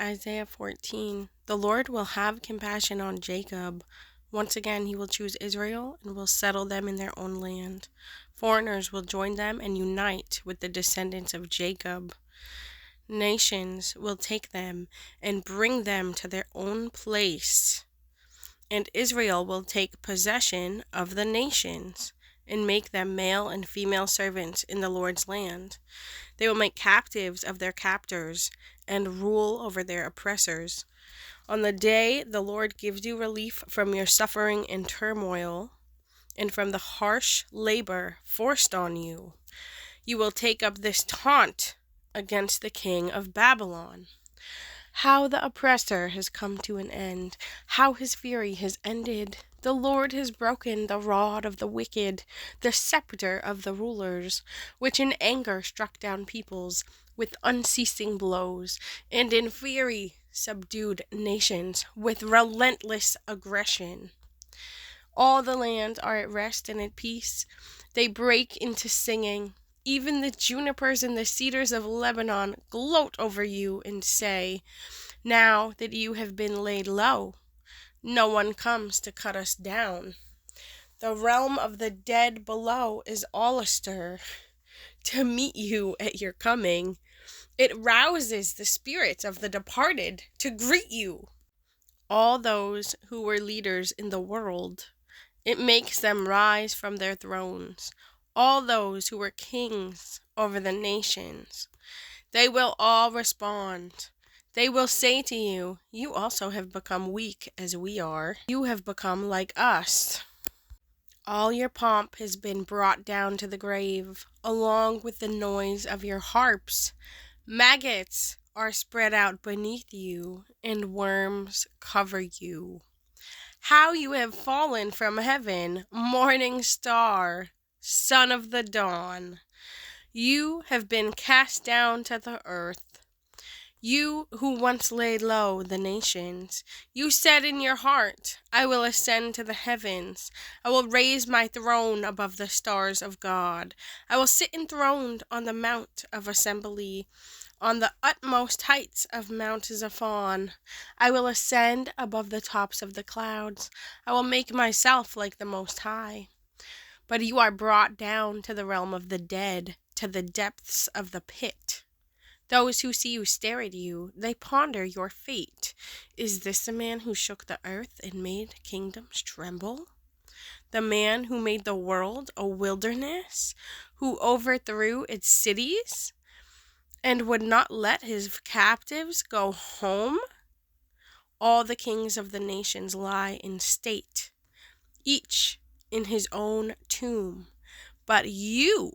Isaiah 14. The Lord will have compassion on Jacob. Once again, he will choose Israel and will settle them in their own land. Foreigners will join them and unite with the descendants of Jacob. Nations will take them and bring them to their own place. And Israel will take possession of the nations and make them male and female servants in the Lord's land. They will make captives of their captors and rule over their oppressors. On the day the Lord gives you relief from your suffering and turmoil, and from the harsh labor forced on you, you will take up this taunt against the king of Babylon. How the oppressor has come to an end, how his fury has ended. The Lord has broken the rod of the wicked, the scepter of the rulers, which in anger struck down peoples with unceasing blows, and in fury subdued nations with relentless aggression. All the lands are at rest and at peace. They break into singing. Even the junipers and the cedars of Lebanon gloat over you and say, "Now that you have been laid low, no one comes to cut us down." The realm of the dead below is all astir to meet you at your coming. It rouses the spirits of the departed to greet you. All those who were leaders in the world, it makes them rise from their thrones. All those who were kings over the nations, they will all respond. They will say to you, "You also have become weak as we are. You have become like us." All your pomp has been brought down to the grave, along with the noise of your harps. Maggots are spread out beneath you, and worms cover you. How you have fallen from heaven, morning star, son of the dawn. You have been cast down to the earth. You who once laid low the nations, you said in your heart, "I will ascend to the heavens. I will raise my throne above the stars of God. I will sit enthroned on the mount of assembly, on the utmost heights of Mount Zaphon. I will ascend above the tops of the clouds. I will make myself like the Most High." But you are brought down to the realm of the dead, to the depths of the pit. Those who see you stare at you. They ponder your fate. Is this the man who shook the earth and made kingdoms tremble? The man who made the world a wilderness? Who overthrew its cities and would not let his captives go home? All the kings of the nations lie in state, each in his own tomb. But you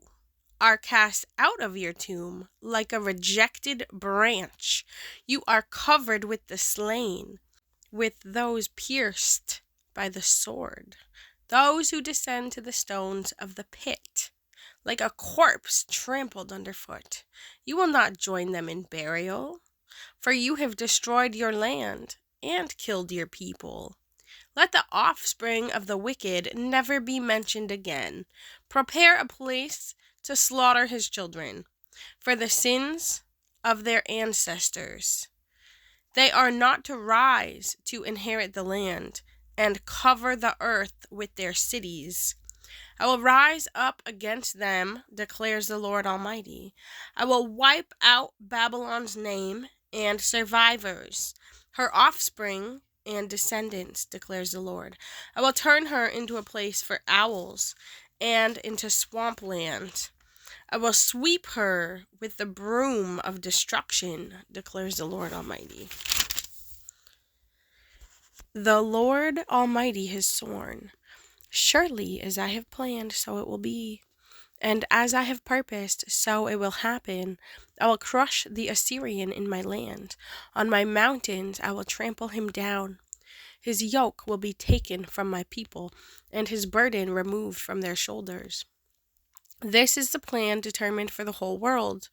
are cast out of your tomb like a rejected branch. You are covered with the slain, with those pierced by the sword, those who descend to the stones of the pit, like a corpse trampled underfoot. You will not join them in burial, for you have destroyed your land and killed your people. Let the offspring of the wicked never be mentioned again. Prepare a place to slaughter his children for the sins of their ancestors. They are not to rise to inherit the land and cover the earth with their cities. I will rise up against them, declares the Lord Almighty. I will wipe out Babylon's name and survivors, her offspring and descendants, declares the Lord. I will turn her into a place for owls and into swampland. I will sweep her with the broom of destruction, declares the Lord Almighty. The Lord Almighty has sworn, "Surely as I have planned, so it will be. And as I have purposed, so it will happen. I will crush the Assyrian in my land. On my mountains I will trample him down. His yoke will be taken from my people, and his burden removed from their shoulders." This is the plan determined for the whole world.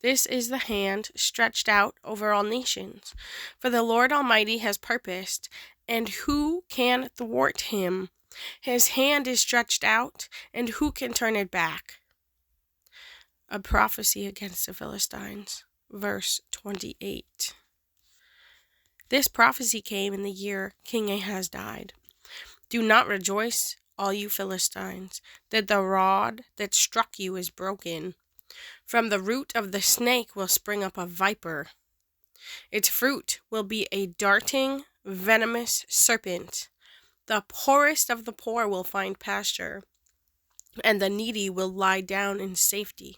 This is the hand stretched out over all nations. For the Lord Almighty has purposed, and who can thwart him? His hand is stretched out, and who can turn it back? A prophecy against the Philistines, verse 28. This prophecy came in the year King Ahaz died. Do not rejoice, all you Philistines, that the rod that struck you is broken. From the root of the snake will spring up a viper. Its fruit will be a darting, venomous serpent. The poorest of the poor will find pasture, and the needy will lie down in safety.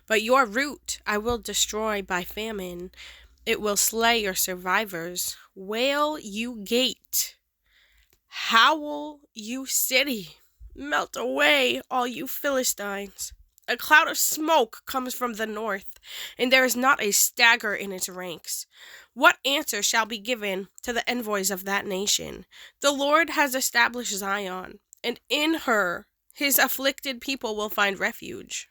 But your root I will destroy by famine. It will slay your survivors. Wail, you gate. Howl, you city. Melt away, all you Philistines. A cloud of smoke comes from the north, and there is not a stagger in its ranks. What answer shall be given to the envoys of that nation? The Lord has established Zion, and in her his afflicted people will find refuge.